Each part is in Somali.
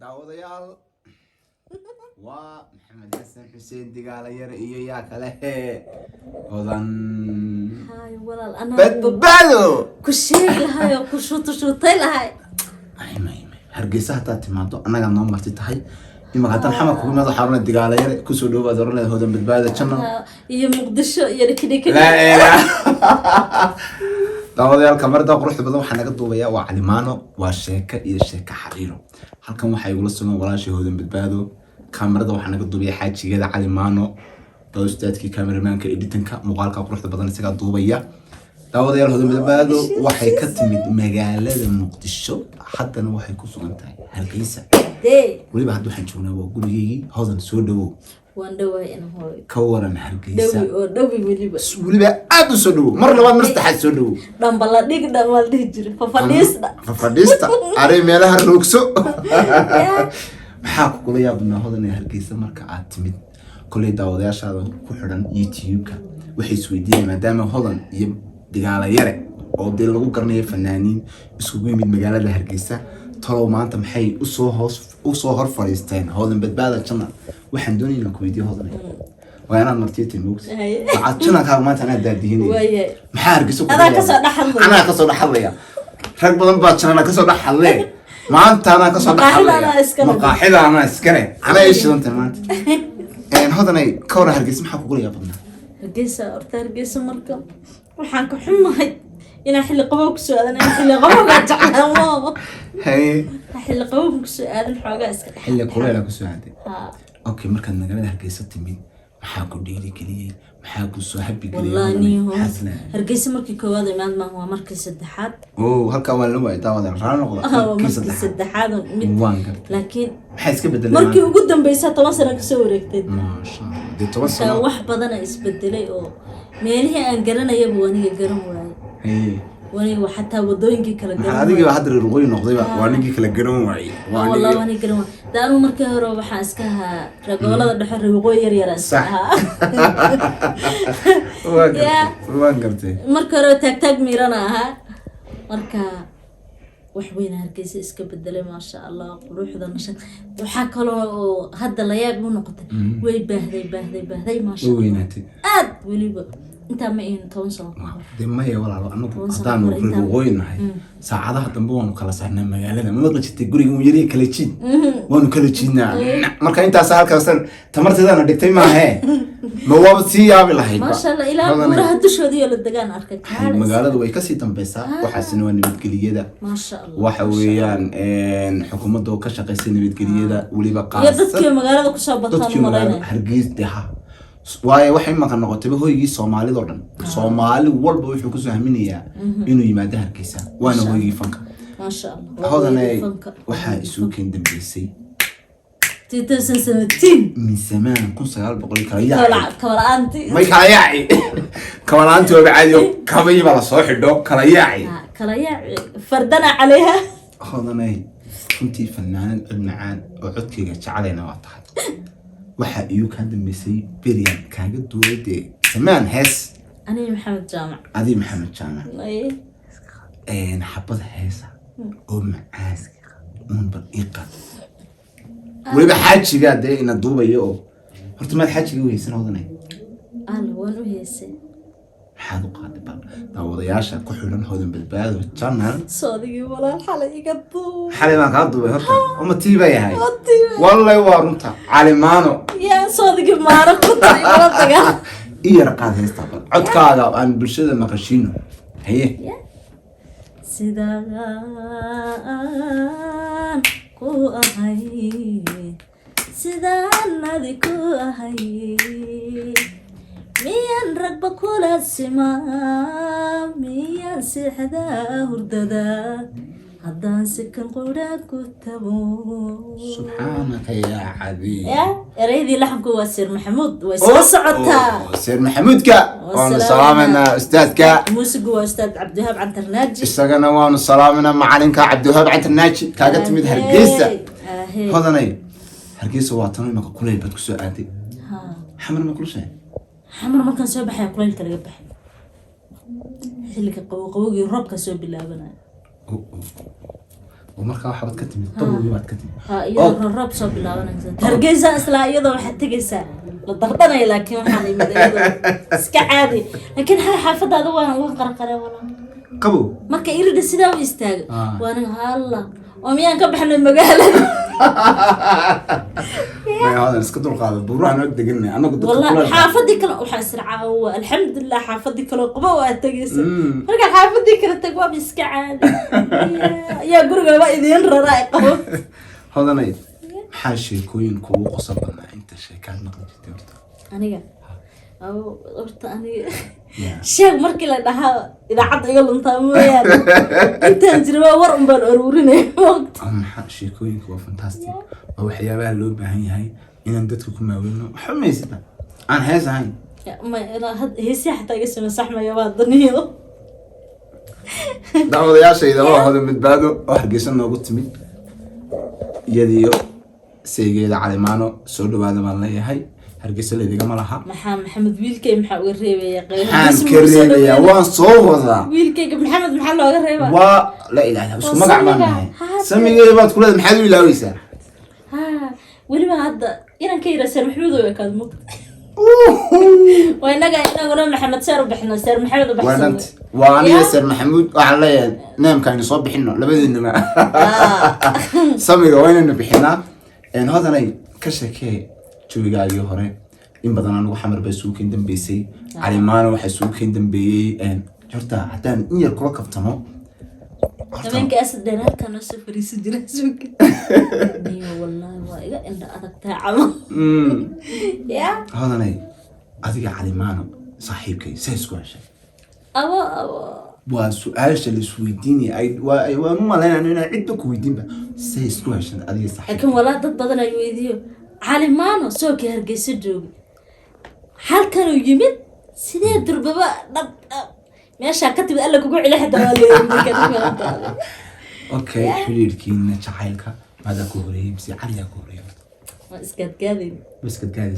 daawadayaal waa maxamed xasan xuseen digaala yar iyo yaa kale odan badbaado ku sheegi lahay oo ku shuutay lahay hargeysa hataa timaado annaga noo marti tahay ima hadan xamar kugu mado xaruna digaala yar ku soo dhawaad oran leeyahay odan badbaado channel iyo muqdisho iyo dhikidhikid la ilaa daawadayaal kamarada quruxda badan waxaa naga duubayaa waa calimaano waa sheeko iyo sheeko xariiro halkan waxay ula sugan walaashii odan badbaado kamarada waxaa naga duubaya xaajigeeda calimaano ustaadkii kameramaanka editanka muuqaalka quruxda badan isaga duubaya daawadayaal odan badbaado waxay ka timid magaalada muqdisho haddana waxay ku sugan tahay hargeysa waliba hadda waxaan joognaa waa gurigeygii hodan soo dhawow waan dhawaay in hooy ka waran hargeysa dhawi waliba aad u soo dhawow mar labaad mar saddexaad soo dhawow dhambala dhig dhamal dhihi jiray fafadhiista aray meelaha roogso maxaa kugula yaabnaa hodan ee hargeysa marka aad timid koley daawadayaashaada ku xidhan youtube-ka waxay isweydiiyeen maadaama hodan iyo digaala yare oo dee lagu garanayo fanaaniin isugu yimid magaalada hargeysa talow maanta maxay usoo hor fadhiisteen hodan badbaada channel waxaan doonaya inaan ku weydiiyo hodan waa inaad martiyatay moogta waxaad channelkaaga maanta anaa daadihinaya maxaa hargeysa anaa kasoo dhaxadlaya rag badan baa channel kasoo dhaxadlee maanta anaa kasoo dhaxadlaya maqaaxida anaa iskale anaa ii shidantay maanta hodanay ka waran hargeysa maxaa kugula yaabadnaa hargeysa marka waxaan ka xumahay inaan xilli qabow ku soo aadan xilli qabowgaa jeclaamo xilli qabow ku soo aadan xoogaa iska dhex xilli kuleyla ku soo aaday okay markaad magaalada hargeysa timid maxaa ku dhiirigeliyey maxaa ku soo habigeliyey hargeysa markii koowaad imaad maaha waa markii saddexaad halkaa waan la waayay daawada raan noqda markii saddexaad mid laakiin maxay iska bedelay markii ugu dambeysay 10 sano ka soo wareegtay maasha Allah 10 sano wax badan ay isbedelay oo meelihii aan garanayaba waniga garan waayay waniga xataa wadooyinkii kala garan adiga hadda ruqoy noqdayba waniga kala garan waayay wallahi waniga garan waayay daanu markii hore waxaan iska ahaa ragolada dhexe ruqoy yar yar iska ahaa waan gartay markii hore taag miirana ahaa marka wax weyn hargeysa iska bedelay ma sha Allah quruxda nashan waxa kale oo hadda la yaab u noqotay way baahday ma sha Allah aad waliba inta ma in 10 sano dimay walaalo anagu hadaan ruqooynahay saacadaha dambe waanu kala saarnaa magaalada ma maqlajitay guriga uu yari kala jiid waanu kala jiidnaa marka intaas halkaas tamarteedana dhigtay ma ahe ma waa si yaabi lahayd ma sha Allah ilaa guraha dushoodii la dagaan arkay magaalada way ka sii dambaysaa waxaasina waa nabadgeliyada ma sha Allah waxa weeyaan xukuumadda oo ka shaqeysay nabadgeliyada waliba qaas dadkii magaalada ku soo bataan mareynay hargeysa waaye waxay maqan noqotay hoygii Soomaalida oo dhan Soomaali walba wuxuu ku soo haminayaa inuu yimaado hargeysa waana hoygii fanka ma sha Allah hodanay waxa isugu keen dambeysay 2017 min zaman 1900 kala yaaci may kala yaaci kawalaanti oo caadi kamay bala soo xidho kala yaaci fardana عليها hodanay intii fanaanan cilmacaan oo codkayga jecelayna waa tahay waxa iyuu ka dambeysay beriyan kaaga duuday samaan hees ani maxamed jaamac xabad heesa oo macaaska unba iqa waliba xaajiga dee ina duubayo oo horta maad xaajiga u heesan hodanay waan u heesay maxaad u qaaday bal daawadayaasha ku xidhan hodan badbaado channel soodigi walaal xalay iga duub xalay baan kaa duubay horta uma tiiba yahay wallahi waa runta calimaano yaa soodigi maara ku tahay wala taga iyo raqaad heesta bal codkaaga aan bulshada maqashiino haye sidaan ku ahay sidaan adi ku ahay miyan ragba kula simaa miyan sixdaa hurdada haddaan sikan qudhaan ku tabo subxaanaka yaa cadiim eraydii laxanku waa Sir Maxamuud way soo socotaa Sir Maxamuudka waanu salaamanaa ustaadka muusigu waa ustaad Cabdiwahaab Cantarnaaji isagana waanu salaamanaa macalinka Cabdiwahaab Cantarnaaji kaaga timid hargeysa hodanay hargeysa waa tan imaka kuleyl bad ku soo aaday xamar ma kulushay xamar markaan soo baxay kuleylka laga baxay xilliga qabowgii roobka soo bilaabanaya ومركا واحد كتمي طول ما كتمي iyadoo roob soo bilaabanaysa hargeysa isla iyadoo waxa tagaysa la dardhanay laakiin waxaan imid iska caadi laakiin xaafadaada waan qarqaray wala qabo marka irida sidaa u istaago waan halla oo miyaan ka baxnay magaalada ما هذا اسكت القاضي بروح انا دقني انا قلت والله حافظي كلا وحاسرعه الحمد لله حافظي كلا قبا واتجس رجع حافظي كلا تقوى بسك عادي يا قرقه ما يدين راي قبا هذا نايد حاشي كوين كو قصبنا انت شيكان نقل جديد aniga أو قلت أنا شيء مركي لا ده إذا عاد يقول أنت مويا أنت تجربة ورم بالأرورين وقت أنا حاشي كوين كو فانتاستيك أو حيابها اللي هي إن أنتوا كم أولنا حميس ده أنا هذا هاي ما أنا هي حتى اسمه صحمة يا بعض الدنيا ده هذا يا شيء ده هذا من بعده واحد جسنا قلت مين يديو سيجي على مانو سولو بعد ما الله هاي هرجس اللي ديجا مالها محمد ويلكي محا وريبي يا قيل حان كريبي يا وان صوبا ويلكي محمد محل وريبي لا إله إلا الله ما قعمنا سمي جيبات كلها محلو إلا ويسا ها ولي ما هذا إيران كيرا سير محمود ويكادمو وإننا قلنا محمد سير بحنا سير محمد بحسن وأنت وأنا سير محمود وعلى نام كان يصاب بحنا لبدي إنما سمي وين إنه بحنا إن هذا ناي كشكي شو يقال يهري إن بدنا نروح حمر بسوكين دم بيسي على ما نروح سوكين دم بي إن جرتا حتى إن يركض كفتمو كمان كأس الدينار كانوا سفري سجل سوق والله وايد إن أذك تعمل يا هذا ناي أذيك على ما صاحبك سيسكوش أو وسؤال اللي سويديني أي ومو لا يعني أنا عدك ويدين بقى سيسكوش أذيك صاحبك لكن ولا تبضنا يويديو على ما أنا سوق هرجس الجوج هل كانوا يمد سيدي دربوا ماشي كتب قال لك وقع لي حدا ولا اوكي حليل كين شحايلك هذا كوري بس عليا كوري بس كذب بس كذا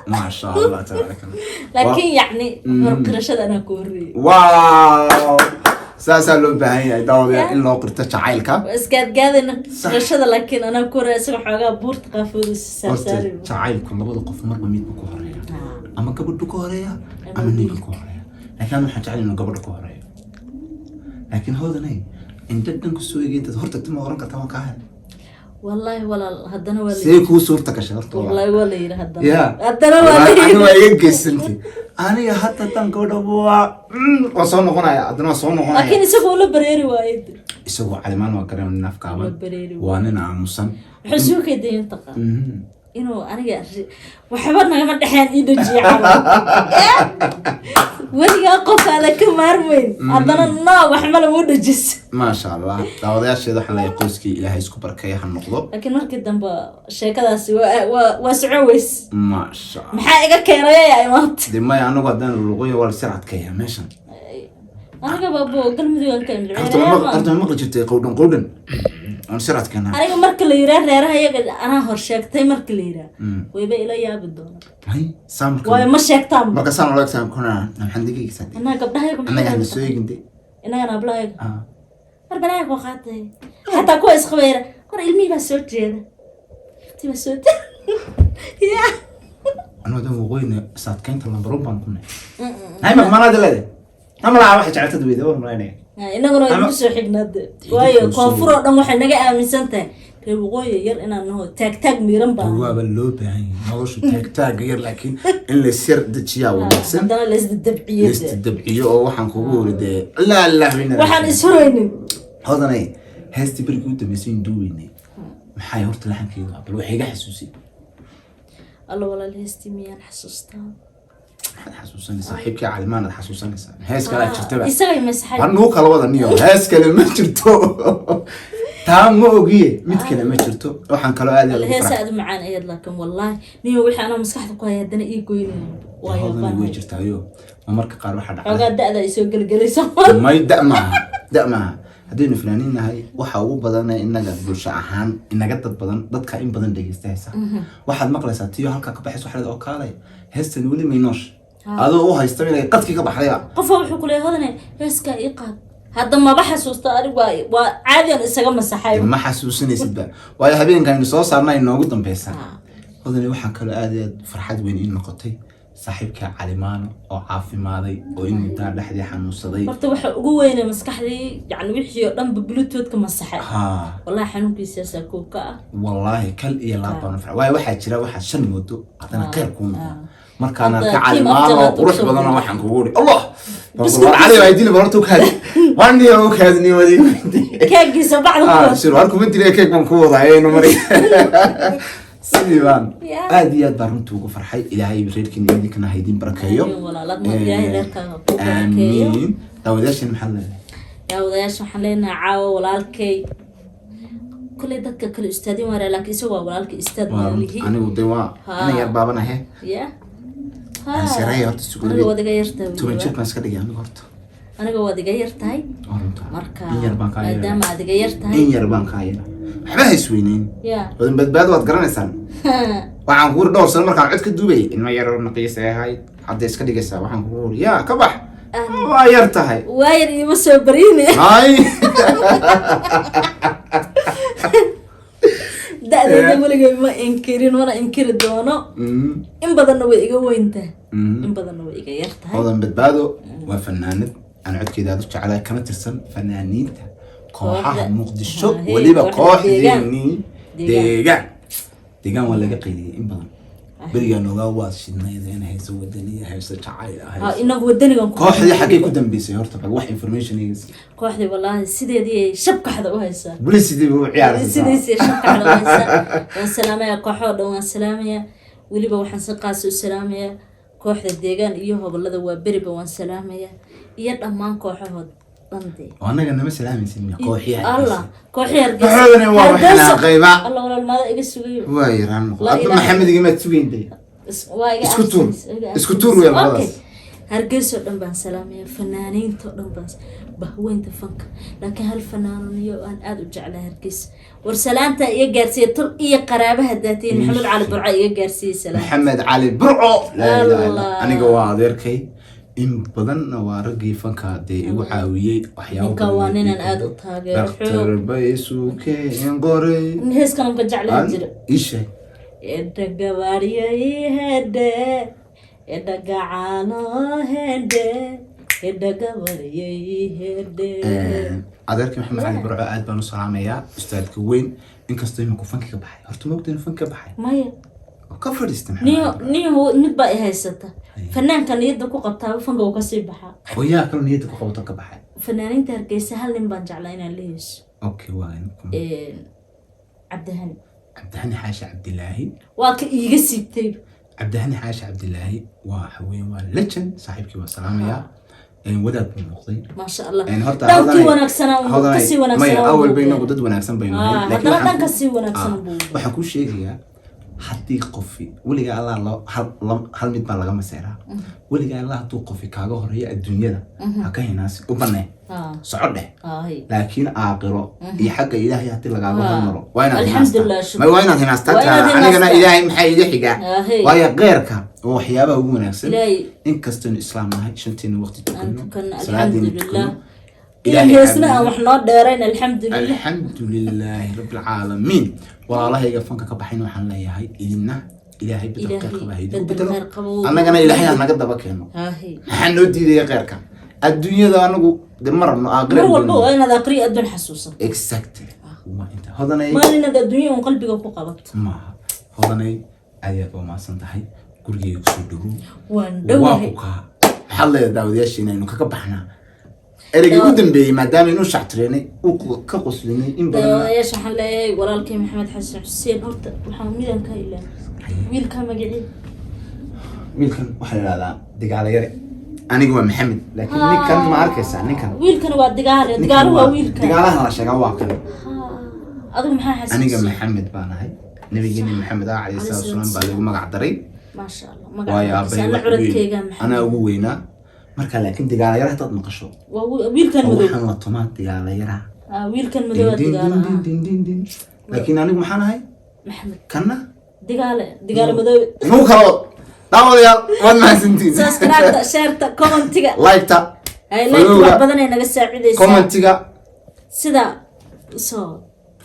ما شاء الله تبارك الله لكن يعني قرشة انا كوري واو ساسلو بهاي داوود ان لو قرت شحايلك بس كذب قرشة لكن انا كوري اسمع حاجه بورت قافود السرساري شحايلك لبد قف مره ميد بكو هريا اما كبد كو هريا اما نيل كو هريا لكن أنا حاجة علينا قبل الكهرباء لكن هذا ناي أنت تنك السويق أنت ظهرت تم ورنك تمام كهل والله ولا هدنا ولا سيكو صورتك شرط والله ولا يره هدنا يا هدنا ولا أنا ما يجلس أنت أنا حتى تنك ودبوا وصلنا هنا يا أدنى صلنا هنا لكن يسووا له بريري وايد يسووا على ما نوكرنا من نفك عمل وأنا نعمسن حسوك يدين تقى إنه أنا جالس وحبرنا كمان دحين إيده جيعان ولي أقف على كمارمين أدنى النار وحمل مودة جس ما شاء الله داود يا شيخ حلا يقولسكي إلى هاي سكوبر كي هالنقطة لكن مركز دم شيء كذا وسعويس ما شاء الله محاجة كيرا يا إمات دي ما يعني قدام اللغوية ولا سرعة كي ماشي أنا كبابو قل مديون كان أرتم مقلة جبتي قودن أنا سرعة كنا أنا مركز ليرة ريرها يا أنا هرشك تي مركز ليرة ويبقى إلى يا بدون هاي سام وين مشيك تام ما كسر ولا كسر كنا نحن دقيقة سنتي أنا قبلها يكون أنا يعني سويق أنت أنا قبلها أربعة يكون خاطي حتى كويس خبيرة كنا علمي بس صوت جيدا تي بس صوت يا أنا ده وقوين ساعة كنت لما بروح بنكون هاي ما نادي لده أنا لا واحد جعلت دويده ولا يعني إنه كنا نبص حقنا ده وايو كافور ده واحد نجا من سنتين وقوي ير إن أنه تاج ميرم بقى هو باللوب يعني ما وش تاج غير لكن اللي سير دتشيا ولا عندنا لست الدبعية لست الدبعية أو وحن كبور ده لا من وحن إسرائيل هذا ناي هستي بريكوت مسين دويني محاي هرت لحن كذا بل وحيجا حسوسي الله والله الهستيميان حسوستان حسوسني صاحبك على ما حسوسني هاس كلا ترتبع يسوي مسحة هنو كلا وضع نيو هاس كلا ما ترتو تام موجي ميت كلا ما ترتو وحن كلا هذا الهاس هذا معانا أيضا لكن والله نيو وحنا أنا مسكحت قوي هدنا إيه قوي وايد بان ويجرت أيوه ومرك قار واحد عقد ده يسوي قلقلي صار ما يدق معها هدين فلانين هاي وحاو بدنا إنك برشة عهان إنك جد ضدك إن بدن دقيستهسا واحد مقلة ساتيو هالك كبحث واحد أو كاري هستن ولي مينوش هذا هو هيستوي لك قد كي كبحريا قفوا وحكوا لي هذا هسكا إيقاد hadda ma baxasuusto anigu waa caadiyan isaga masaxay ma xasuusanaysid ba waayo habeenkan soo saarnay noogu dambeysay hodani waxa kale aad farxad weyn in noqotay saaxiibka Calimaano oo caafimaaday oo in muddo dhaxdii xanuunsaday horta waxa ugu weyn maskaxdii yani wixii oo dhan bluetooth ka masaxay wallahi xanuunkiisa saakooka wallahi kal iyo laabaan farx waayo waxa jira waxa shan moodo hadana qeyr ku markaana ka Calimaano qurux badan waxaan kugu wari Allah war cali way dilay barto kaadi waan iyo kaadni wadi keegiisa bacda sir war kuma dilay keeg man ku wadaayeen mari سيدان هذه يدارن توقف فرحي إلهي بريدك إني كنا هيدين بركايو آمين لو داش المحل يا وداش محلنا عاو ولالكي كل ذاك كل استادي مرة لك يسوى ولالك استاد مالكي أنا ودوا أنا يا بابنا هي يا أنا سرايا هرت السكول أنا قاعد غيرت توين شيء ما سكدي أنا هرت أنا قاعد غيرت هاي مركا إن يربان كايرة دام قاعد غيرت هاي إن يربان كايرة waxba haysweyneen wadan badbaad waad garanaysaan waxaan ku dhowr sano markaan cid ka duubay in ma yar naqiis ahay hadda iska dhigaysaa waxaan ku wuri yaa ka bax waa yar tahay waa yar ima soo bariine hay da'deeda weligeed ma inkirin mana inkiri doono in badanna way iga weyntahay in badanna way iga yartahay wadan badbaado waa fanaanad aan codkeeda aad u jeclahay kana tirsan fanaaniinta kooxaha muqdisho waliba kooxdeeni deegaan waa laga qeyliyay in badan beriga nooga waad shidnayda in hayso wadaniga hayso jacayl ah inagu wadanigan kooxdii xagee ku dambeysay horta bal wax information iga kooxdii wallahi sideedii shabkaxda u haysaa bulisidii uu ciyaaraysaa sideedii shabkaxda u haysaa waan salaamaya kooxo dhan waan salaamaya waliba waxaan si qaas u salaamaya kooxda deegaan iyo hobolada waa beriba waan salaamaya iyo dhammaan kooxahood وانا قلنا مثلا من سنة كوحية الله كوحية كوحية وحنا قيبة الله ولا الماذا يقصوي وايران محمد قيمة تسوين دي اسكتور ويا خلاص هرجس ودن بان سلامي فنانين تودن بان بهوين تفنك لكن هالفنان يو ان ادو جعله هرجس ورسلامته إيه جارسي طل إيه قرابة هداتين محمد علي برعو إيه جارسي سلام محمد علي برعو لا إله إلا أنا جوا ذيركي إن بدن وارجي فنكا دي وعاوية أحيانا كوانين أدو تاجر دكتور بيسوك إنقري نهس كانوا بجعله هجر إيش إدقى باريا يهدى إدقى عانو هدى إدقى باريا يهدى أدرك محمد علي برعو آد بانو سلامية أستاذ كوين إن كستيمك فنكا بحي هرتو موقتين فنكا بحي مايا كفر استمح نيو مدبا هيسته فنان كان يدكو قبطا فنقو كسي بحا ويا كانوا يدكو قبطا كبحا فنانين تركيسة هل نبان جعلين ليش اوكي وينكم عبدهاني حاشا عبد الله واك يقسيبتي عبدهاني حاشا عبد الله وحوين ولجن صاحبك وسلامية وداد بالنقطي ما شاء الله دانكي وناكسنا وكسي وناكسنا أول بينه وداد وناكسنا بينه لكن هذا كسي وناكسنا وحكو شيء haddii qofi weliga allah hal mid baa laga maseeraa weliga allah hadduu qofi kaaga horeeyo adduunyada ha ka hinaasi u banee soco dheh laakiin aaqiro iyo xagga ilaahay haddii lagaaga hormaro waa inaad hinaastaa anigana ilaahay maxaa iga xigaa waayo qeyrka oo waxyaabaha ugu wanaagsan inkastoonu islaam nahay shantiina waqti tukano salaadiina tukano إلهيسنا وحنا دارين الحمد لله رب العالمين والله يقفون كبحين وحنا لا يهاي إلنا إلهي بدقيقة بهيدو أنا قلنا إلهي أنا قد بكينو حنا ودي ذي غيرك الدنيا ذا أنا دمر إنه أقرب مر والله أنا ذا قريء أدون حسوسة exactly ما أنت هذا ناي ما لنا ذا الدنيا وقلبي قبضت ما هذا ناي أيها وما سنتهي كل يقصدوا وندوه حلا داود يشينا إنه كبحنا ereyga ugu dambeeyay maadaama inuu shactireynay uu ka qoslinay in badan ya shaxan leeyahay walaalkay maxamed xasan xuseen horta waxaan midan ka ilaa wiilka magaciisa wiilkan waxa la yiraahdaa digaale yare aniga waa maxamed laakiin ninkan ma arkaysaa ninkan wiilkan waa digaale waa wiilka digaalaha la sheegaa waa kan adigu maxaa xasan aniga maxamed baan ahay nabigeena maxamed alayhi salaam baa lagu magac daray ma sha Allah magaca ana ugu weynaa marka laakiin digaala yar hadaad maqasho wiilkan madow waxaan la tumaa digaala yara wiilkan madow digaala laakiin anigu maxaan ahay maxamed kana digaala madow nuu kala daawadayaal waad mahadsantihiin subscribe share comment like ta ay like wax badan ay naga saacidaysaa commentiga sida soo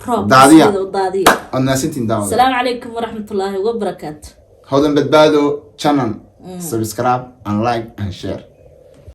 roob daadiya daadiya annaasintiin daawada assalaamu calaykum waraxmatullaahi wabarakaatuh hodan badbaado channel subscribe and like and share